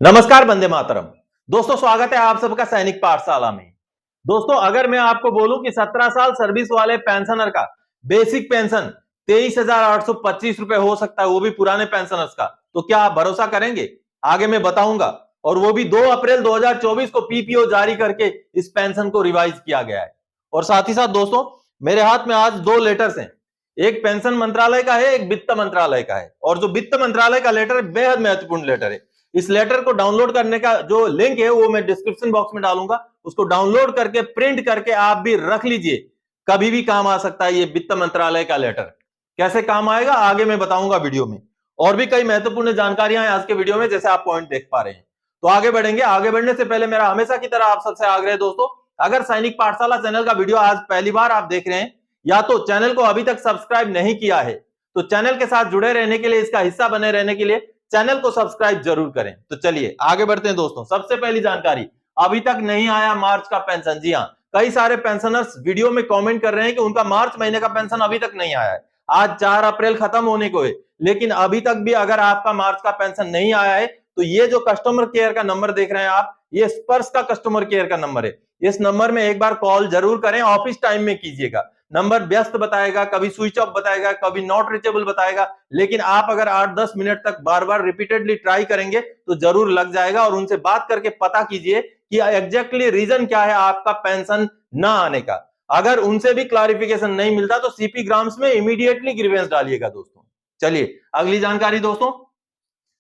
नमस्कार, वंदे मातरम। दोस्तों, स्वागत है आप सबका सैनिक पाठशाला में। दोस्तों, अगर मैं आपको बोलूं कि 17 साल सर्विस वाले पेंशनर का बेसिक पेंशन 23,825 रुपए हो सकता है, वो भी पुराने पेंशनर्स का, तो क्या आप भरोसा करेंगे? आगे मैं बताऊंगा। और वो भी 2 अप्रैल 2024 को पीपीओ जारी करके इस पेंशन को रिवाइज किया गया है। और साथ ही साथ दोस्तों, मेरे हाथ में आज 2 लेटर्स हैं। एक पेंशन मंत्रालय का है, एक वित्त मंत्रालय का है। और जो वित्त मंत्रालय का लेटर है, बेहद महत्वपूर्ण लेटर है। इस लेटर को डाउनलोड करने का जो लिंक है वो मैं डिस्क्रिप्शन बॉक्स में डालूंगा। उसको डाउनलोड करके प्रिंट करके आप भी रख लीजिए, कभी भी काम आ सकता है ये वित्त मंत्रालय का लेटर। कैसे काम आएगा आगे मैं बताऊंगा वीडियो में। और भी कई महत्वपूर्ण जानकारियां हैं आज के वीडियो में, जैसे आप पॉइंट देख पा रहे हैं। तो आगे बढ़ेंगे। आगे बढ़ने से पहले मेरा हमेशा की तरह आप सबसे आग्रह है दोस्तों, अगर सैनिक पाठशाला चैनल का वीडियो आज पहली बार आप देख रहे हैं या तो चैनल को अभी तक सब्सक्राइब नहीं किया है, तो चैनल के साथ जुड़े रहने के लिए, इसका हिस्सा बने रहने के लिए चैनल को सब्सक्राइब जरूर करें। तो चलिए आगे बढ़ते हैं दोस्तों। सबसे पहली जानकारी, अभी तक नहीं आया मार्च का पेंशन। जी हां, कई सारे पेंशनर्स वीडियो में कमेंट कर रहे हैं कि उनका मार्च महीने का पेंशन अभी तक नहीं आया है। आज 4 अप्रैल खत्म होने को है, लेकिन अभी तक भी अगर आपका मार्च का पेंशन नहीं आया है, तो ये जो कस्टमर केयर का नंबर देख रहे हैं आप, ये स्पर्श का कस्टमर केयर का नंबर है। इस नंबर में एक बार कॉल जरूर करें, ऑफिस टाइम में कीजिएगा। नंबर व्यस्त बताएगा, कभी स्विच ऑफ बताएगा, कभी नॉट रीचेबल बताएगा, लेकिन आप अगर 8-10 मिनट तक बार बार रिपीटेडली ट्राई करेंगे तो जरूर लग जाएगा। और उनसे बात करके पता कीजिए कि एग्जैक्टली रीजन क्या है आपका पेंशन ना आने का। अगर उनसे भी क्लैरिफिकेशन नहीं मिलता तो सीपी ग्राम्स में इमीडिएटली ग्रीवेंस डालिएगा दोस्तों। चलिए अगली जानकारी दोस्तों,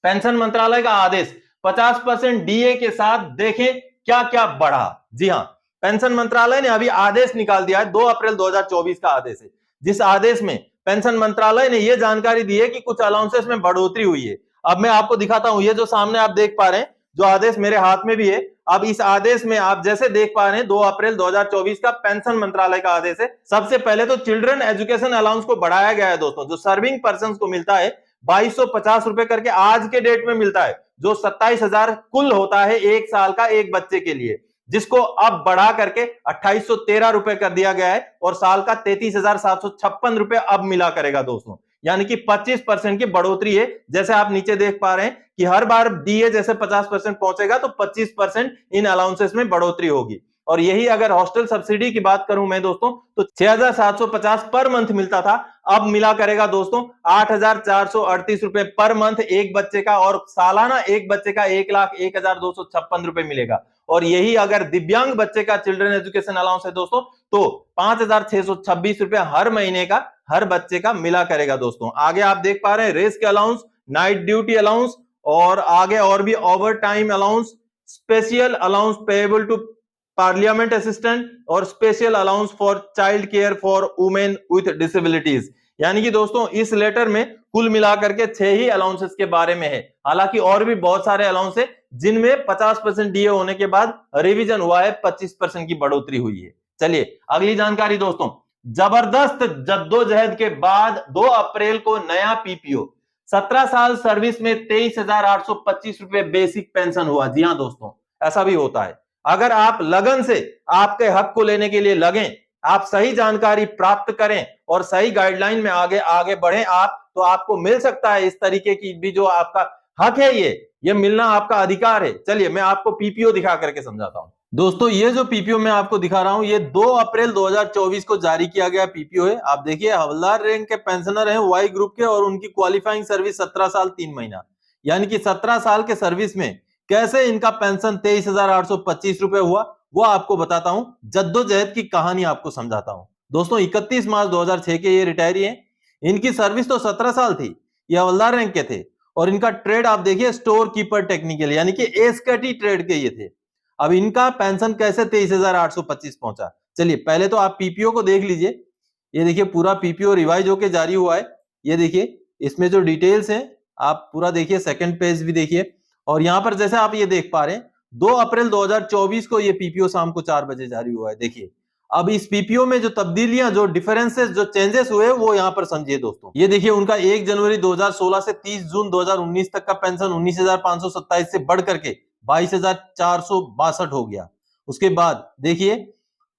पेंशन मंत्रालय का आदेश 50% डीए के साथ देखें क्या क्या बढ़ा। जी हां, पेंशन मंत्रालय ने अभी आदेश निकाल दिया है, 2 अप्रैल 2024 का आदेश है, जिस आदेश में पेंशन मंत्रालय ने यह जानकारी दी है कि कुछ अलाउंसेस में बढ़ोतरी हुई है। अब मैं आपको दिखाता हूं, ये जो सामने आप देख पा रहे हैं, जो आदेश मेरे हाथ में भी है। अब इस आदेश में आप जैसे देख पा रहे हैं, 2 अप्रैल 2024 का पेंशन मंत्रालय का आदेश है। सबसे पहले तो चिल्ड्रन एजुकेशन अलाउंस को बढ़ाया गया है दोस्तों, जो सर्विंग पर्सन को मिलता है 2250 रुपए करके आज के डेट में मिलता है, जो 27,000 कुल होता है एक साल का एक बच्चे के लिए, जिसको अब बढ़ा करके 2813 रुपए कर दिया गया है। और साल का 33,756 रुपए अब मिला करेगा दोस्तों, यानी कि 25% की बढ़ोतरी है। जैसे आप नीचे देख पा रहे हैं कि हर बार डीए जैसे 50% पहुंचेगा तो 25% इन अलाउंसेस में बढ़ोतरी होगी। और यही अगर हॉस्टल सब्सिडी की बात करूं मैं दोस्तों, तो 6,750 पर मंथ मिलता था, अब मिला करेगा दोस्तों 8,438 रुपए पर मंथ एक बच्चे का। और सालाना एक बच्चे का 1,01,256 रुपए मिलेगा। और यही अगर दिव्यांग बच्चे का चिल्ड्रन एजुकेशन अलाउंस है दोस्तों, तो 5,626 रुपए हर महीने का हर बच्चे का मिला करेगा दोस्तों। आगे आप देख पा रहे हैं risk allowance, night duty allowance, और आगे और भी over time allowance, special allowance payable to parliament assistant, और special allowance for child care for women with disabilities. यानी कि दोस्तों इस लेटर में कुल मिलाकर के 6 ही अलाउंसेस के बारे में है। हालांकि और भी बहुत सारे अलाउंस है जिनमें 50% डीए होने के बाद रिवीजन हुआ है, 25% की बढ़ोतरी हुई है। चलिए अगली जानकारी दोस्तों, जबरदस्त जद्दोजहद के बाद 2 अप्रैल को नया पीपीओ, 17 साल सर्विस में 23,825 रुपए बेसिक पेंशन हुआ। जी हां दोस्तों, ऐसा भी होता है। अगर आप लगन से आपके हक को लेने के लिए लगें, आप सही जानकारी प्राप्त करें और सही गाइडलाइन में आगे आगे बढ़ें आप, तो आपको मिल सकता है इस तरीके की भी जो आपका हक है, ये मिलना आपका अधिकार है। चलिए मैं आपको पीपीओ दिखा करके समझाता हूं दोस्तों। ये जो पीपीओ मैं आपको दिखा रहा हूं, ये 2 अप्रैल 2024 को जारी किया गया पीपीओ है। आप देखिए, हवलदार रैंक के पेंशनर हैं वाई ग्रुप के, और उनकी क्वालिफाइंग सर्विस 17 साल 3 महीना, यानी कि 17 साल के सर्विस में कैसे इनका पेंशन 23,825 रुपए हुआ, वो आपको बताता हूं। जद्दोजहद की कहानी आपको समझाता हूं दोस्तों। 31 मार्च 2006 के ये रिटायरी हैं। इनकी सर्विस तो 17 साल थी, ये हवलदार रैंक के थे। और इनका ट्रेड आप देखिए स्टोर कीपर टेक्निकल, यानी कि एसकेटी ट्रेड के ये थे। अब इनका पेंशन कैसे 23,825 पहुंचा, चलिए पहले तो आप पीपीओ को देख लीजिए। ये देखिए पूरा पीपीओ रिवाइज होकर जारी हुआ है। ये देखिए इसमें जो डिटेल्स हैं आप पूरा देखिए, सेकंड पेज भी देखिए। और यहां पर जैसे आप ये देख पा रहे हैं, 2 अप्रैल 2024 को ये पीपीओ शाम को 4 बजे जारी हुआ है। देखिए अब इस पीपीओ में जो तब्दीलियां, जो डिफरेंसेस, जो चेंजेस हुए वो यहां पर समझिए दोस्तों। ये देखिए उनका 1 जनवरी 2016 से 30 जून 2019 तक का पेंशन 19,527 से बढ़ करके 22,462 हो गया। उसके बाद देखिए,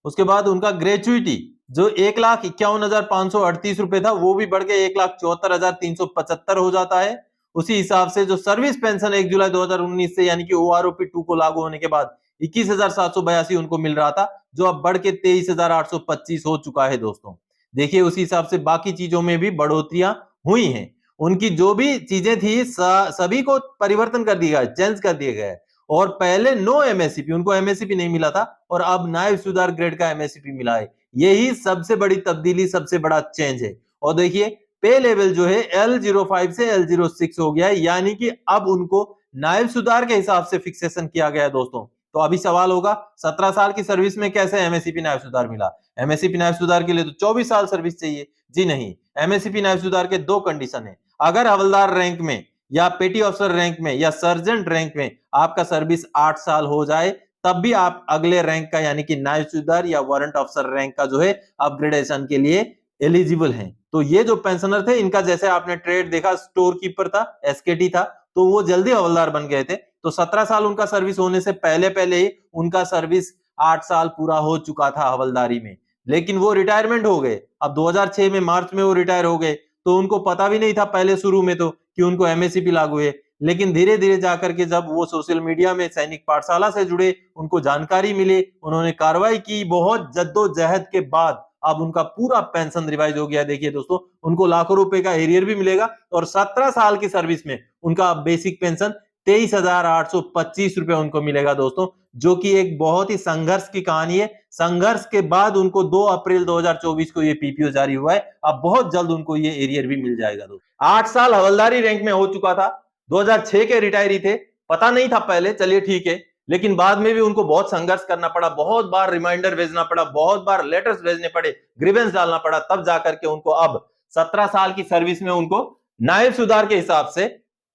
उसके बाद उनका ग्रेचुइटी जो 1,51,538 रुपए था, वो भी बढ़ के 1,74,375 हो जाता है। उसी हिसाब से जो सर्विस पेंशन 1 जुलाई 2019 से यानी कि OROP 2 को लागू होने के बाद 21,782 उनको मिल रहा था, जो अब बढ़ के 23,825 हो चुका है दोस्तों। देखिए उसी हिसाब से बाकी चीजों में भी बढ़ोतरियां हुई हैं। उनकी जो भी चीजें थी सभी को परिवर्तन कर दिया गया, चेंज कर दिया गया है। और पहले नो एमएससीपी, उनको एमएससीपी नहीं मिला था और अब नायब सुधार ग्रेड का एमएससीपी मिला है। यही सबसे बड़ी तब्दीली, सबसे बड़ा चेंज है। और देखिए पे लेवल जो है L05 से L06 हो गया है, यानी कि अब उनको नायब सुधार के हिसाब से फिक्सेशन किया गया है दोस्तों। तो अभी सवाल होगा 17 साल की सर्विस में कैसे एमएससीपी नायब सुधार मिला? एमएससीपी नायब सुधार के लिए तो 24 साल सर्विस चाहिए। जी नहीं, एमएससीपी नायब सुधार के 2 कंडीशन है। अगर हवलदार रैंक में या पेटी अफसर रैंक में या सर्जेंट रैंक में आपका सर्विस 8 साल हो जाए, तब भी आप अगले रैंक का यानी कि नायब सुधार या वारंट अफसर रैंक का जो है अपग्रेडेशन के लिए एलिजिबल हैं। तो ये जो पेंशनर थे, इनका जैसे आपने ट्रेड देखा, स्टोर कीपर था, एसकेटी था, तो वो जल्दी हवलदार बन गए थे। तो 17 साल उनका सर्विस होने से पहले पहले ही उनका सर्विस 8 साल पूरा हो चुका था हवलदारी में, लेकिन वो रिटायरमेंट हो गए। अब 2006 में मार्च में वो रिटायर हो गए, तो उनको पता भी नहीं था पहले शुरू में तो कि उनको एमएससीपी लागू है। लेकिन धीरे धीरे जाकर के जब वो सोशल मीडिया में सैनिक पाठशाला से जुड़े, उनको जानकारी मिली, उन्होंने कार्रवाई की, बहुत जद्दोजहद के बाद अब उनका पूरा पेंशन रिवाइज हो गया। देखिए दोस्तों, उनको लाखों रुपए का एरियर भी मिलेगा और 17 साल की सर्विस में उनका बेसिक पेंशन 23,825 रुपए उनको मिलेगा दोस्तों, जो कि एक बहुत ही संघर्ष की कहानी है। संघर्ष के बाद उनको 2 अप्रैल 2024 को ये पीपीओ जारी हुआ है। अब बहुत जल्द उनको ये एरियर भी मिल जाएगा दोस्तों। 8 साल हवलदारी रैंक में हो चुका था, 2006 के रिटायरी थे, पता नहीं था पहले, चलिए ठीक है, लेकिन बाद में भी उनको बहुत संघर्ष करना पड़ा, बहुत बार रिमाइंडर भेजना पड़ा, बहुत बार लेटर्स भेजने पड़े, ग्रीवेंस डालना पड़ा, तब जाकर के उनको अब 17 साल की सर्विस में उनको नायब सुधार के हिसाब से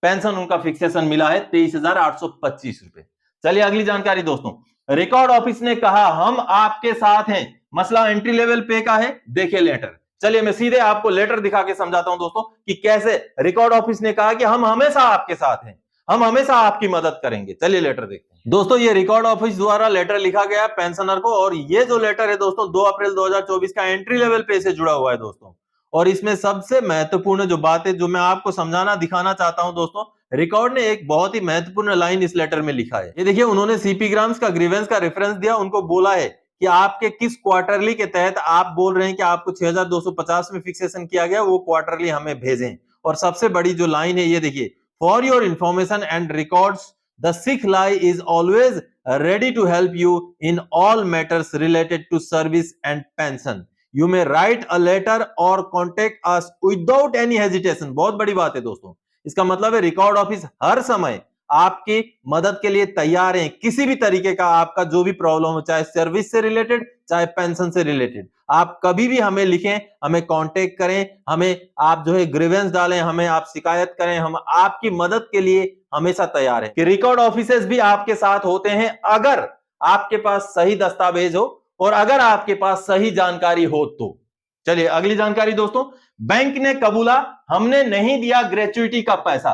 पेंशन उनका फिक्सेशन मिला है 23,825 रुपए। चलिए अगली जानकारी दोस्तों, रिकॉर्ड ऑफिस ने कहा हम आपके साथ हैं, मसला एंट्री लेवल पे का है, देखिए लेटर। चलिए मैं सीधे आपको लेटर दिखा के समझाता हूं दोस्तों कि कैसे रिकॉर्ड ऑफिस ने कहा कि हम हमेशा आपके साथ हैं, हम हमेशा आपकी मदद करेंगे। चलिए लेटर देखते हैं दोस्तों। ये रिकॉर्ड ऑफिस द्वारा लेटर लिखा गया पेंशनर को, और ये जो लेटर है दोस्तों 2 अप्रैल 2024 का एंट्री लेवल पे से जुड़ा हुआ है दोस्तों। और इसमें सबसे महत्वपूर्ण जो बात है, जो मैं आपको समझाना दिखाना चाहता हूं दोस्तों, रिकॉर्ड ने एक बहुत ही महत्वपूर्ण लाइन इस लेटर में लिखा है। ये देखिए, उन्होंने सीपी ग्राम्स का ग्रीवेंस का रेफरेंस दिया, उनको बोला है कि आपके किस क्वार्टरली के तहत आप बोल रहे हैं कि आपको 6,250 में फिक्सेशन किया गया, वो क्वार्टरली हमें भेजें। और सबसे बड़ी जो लाइन है ये देखिए, for your information and records the Sikh LI is always ready to help you in all matters related to service and pension. You may write a letter or contact us without any hesitation. बहुत बड़ी बात है दोस्तों, इसका मतलब है record office हर समय आपकी मदद के लिए तैयार है। किसी भी तरीके का आपका जो भी प्रॉब्लम हो, चाहे सर्विस से रिलेटेड चाहे पेंशन से रिलेटेड, आप कभी भी हमें लिखें, हमें कांटेक्ट करें, हमें आप जो है ग्रीवेंस डालें, हमें आप शिकायत करें, हम आपकी मदद के लिए हमेशा तैयार हैं। कि रिकॉर्ड ऑफिसर्स भी आपके साथ होते हैं अगर आपके पास सही दस्तावेज हो और अगर आपके पास सही जानकारी हो तो। चलिए अगली जानकारी दोस्तों, बैंक ने कबूला हमने नहीं दिया ग्रेच्युइटी का पैसा,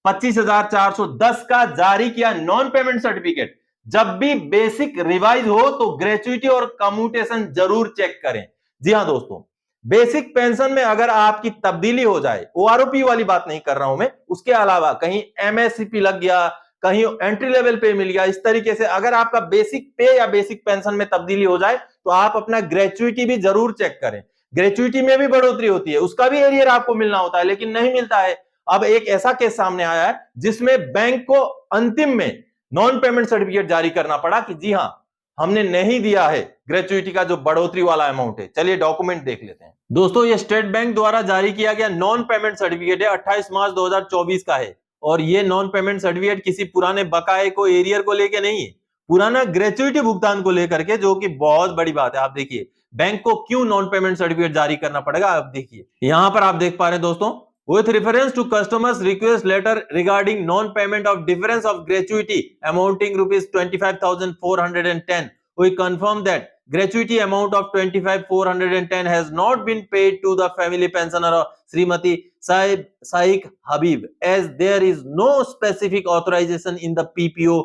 25,410 का जारी किया नॉन पेमेंट सर्टिफिकेट। जब भी बेसिक रिवाइज हो तो ग्रेच्युइटी और कम्यूटेशन जरूर चेक करें। जी हां दोस्तों, बेसिक पेंशन में अगर आपकी तब्दीली हो जाए, ओआरओपी वाली बात नहीं कर रहा हूं मैं, उसके अलावा कहीं एमएससीपी लग गया, कहीं एंट्री लेवल पे मिल गया, इस तरीके से अगर आपका बेसिक पे या बेसिक पेंशन में तब्दीली हो जाए तो आप अपना ग्रेच्युइटी भी जरूर चेक करें। ग्रेच्युइटी में भी बढ़ोतरी होती है, उसका भी एरियर आपको मिलना होता है, लेकिन नहीं मिलता है। अब एक ऐसा केस सामने आया है जिसमें बैंक को अंतिम में नॉन पेमेंट सर्टिफिकेट जारी करना पड़ा कि जी हां, हमने नहीं दिया है ग्रेच्युइटी का जो बढ़ोतरी वाला अमाउंट है। चलिए डॉक्यूमेंट देख लेते हैं दोस्तों। ये स्टेट बैंक द्वारा जारी किया गया नॉन पेमेंट सर्टिफिकेट है, 28 मार्च 2024 का है। और ये नॉन पेमेंट सर्टिफिकेट किसी पुराने बकाए को, एरियर को लेके नहीं है, पुराना ग्रेच्युइटी भुगतान को लेकर के, जो कि बहुत बड़ी बात है। आप देखिए बैंक को क्यों नॉन पेमेंट सर्टिफिकेट जारी करना पड़ेगा। आप देखिए यहां पर आप देख पा रहे हैं दोस्तों, with reference to customers request letter regarding non-payment of difference of gratuity amounting rupees 25,410, we confirm that gratuity amount of 25,410 has not been paid to the family pensioner Srimati Saik Habib, as there is no specific authorization in the PPO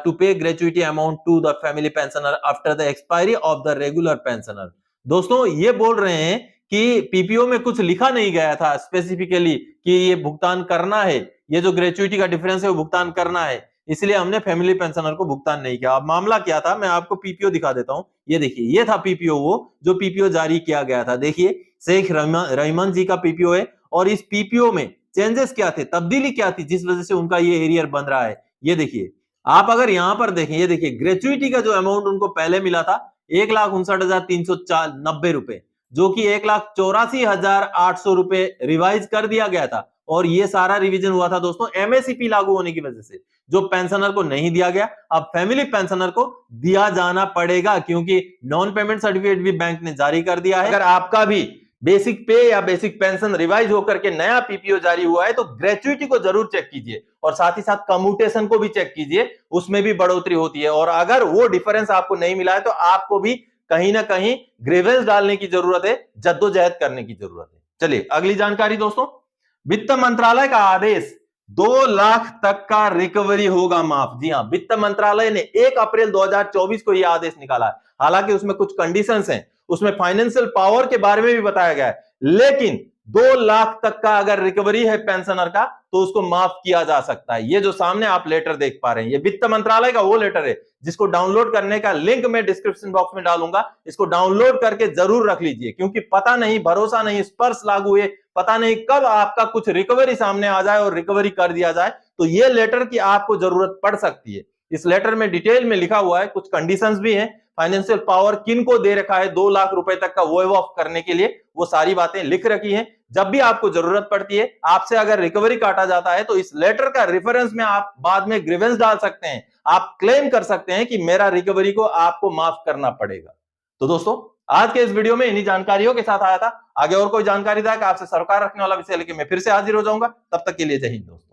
to pay gratuity amount to the family pensioner after the expiry of the regular pensioner। दोस्तों ये बोल रहे हैं कि PPO में कुछ लिखा नहीं गया था स्पेसिफिकली कि ये भुगतान करना है, ये जो ग्रेच्युइटी का डिफरेंस है वो भुगतान करना है, इसलिए हमने फैमिली पेंशनर को भुगतान नहीं किया। अब मामला क्या था, मैं आपको पीपीओ दिखा देता हूं। ये देखिए, ये था पीपीओ, वो जो पीपीओ जारी किया गया था। देखिए, शेख रहीमन जी का पीपीओ है, और इस पीपीओ में चेंजेस क्या थे, तब्दीली क्या थी, जिस वजह से उनका ये एरियर बन रहा है। ये देखिए, आप अगर यहां पर देखें, ये देखिए ग्रेच्युइटी का जो अमाउंट उनको पहले मिला था 1,59,390 रुपए, जो कि 1,84,800 रुपए रिवाइज कर दिया गया था। और ये सारा रिवीजन हुआ था दोस्तों एमएसपी लागू होने की वजह से, जो पेंशनर को नहीं दिया गया अब फैमिली पेंशनर को दिया जाना पड़ेगा, क्योंकि नॉन पेमेंट सर्टिफिकेट भी बैंक ने जारी कर दिया है। अगर आपका भी बेसिक पे या बेसिक पेंशन रिवाइज होकर के नया पीपीओ जारी हुआ है तो ग्रेच्युइटी को जरूर चेक कीजिए, और साथ ही साथ कम्यूटेशन को भी चेक कीजिए, उसमें भी बढ़ोतरी होती है। और अगर वो डिफरेंस आपको नहीं मिला है तो आपको भी कहीं ना कहीं ग्रीवेंस डालने की जरूरत है, जद्दोजहद करने की जरूरत है। चलिए अगली जानकारी दोस्तों, वित्त मंत्रालय का आदेश 2 लाख तक का रिकवरी होगा माफ। जी हां, वित्त मंत्रालय ने 1 अप्रैल 2024 को यह आदेश निकाला है। हालांकि उसमें कुछ कंडीशंस हैं, उसमें फाइनेंशियल पावर के बारे में भी बताया गया है, लेकिन 2 लाख तक का अगर रिकवरी है पेंशनर का तो उसको माफ किया जा सकता है। ये जो सामने आप लेटर देख पा रहे हैं, ये वित्त मंत्रालय का वो लेटर है जिसको डाउनलोड करने का लिंक मैं डिस्क्रिप्शन बॉक्स में डालूंगा। इसको डाउनलोड करके जरूर रख लीजिए, क्योंकि पता नहीं, भरोसा नहीं, स्पर्श लागू हुए, पता नहीं कब आपका कुछ रिकवरी सामने आ जाए और रिकवरी कर दिया जाए, तो ये लेटर की आपको जरूरत पड़ सकती है। इस लेटर में डिटेल में लिखा हुआ है, कुछ कंडीशंस भी हैं, फाइनेंशियल पावर किन को दे रखा है 2 लाख रुपए तक का वेव ऑफ करने के लिए, वो सारी बातें लिख रखी हैं। जब भी आपको जरूरत पड़ती है, आपसे अगर रिकवरी काटा जाता है तो इस लेटर का रेफरेंस में आप बाद में ग्रीवेंस डाल सकते हैं, आप क्लेम कर सकते हैं कि मेरा रिकवरी को आपको माफ करना पड़ेगा। तो दोस्तों, आज के इस वीडियो में इन्हीं जानकारियों के साथ आया था। आगे और कोई जानकारी था कि आपसे सरोकार रखने वाला विषय लेके मैं फिर से हाजिर हो जाऊंगा। तब तक के लिए जय हिंद दोस्तों।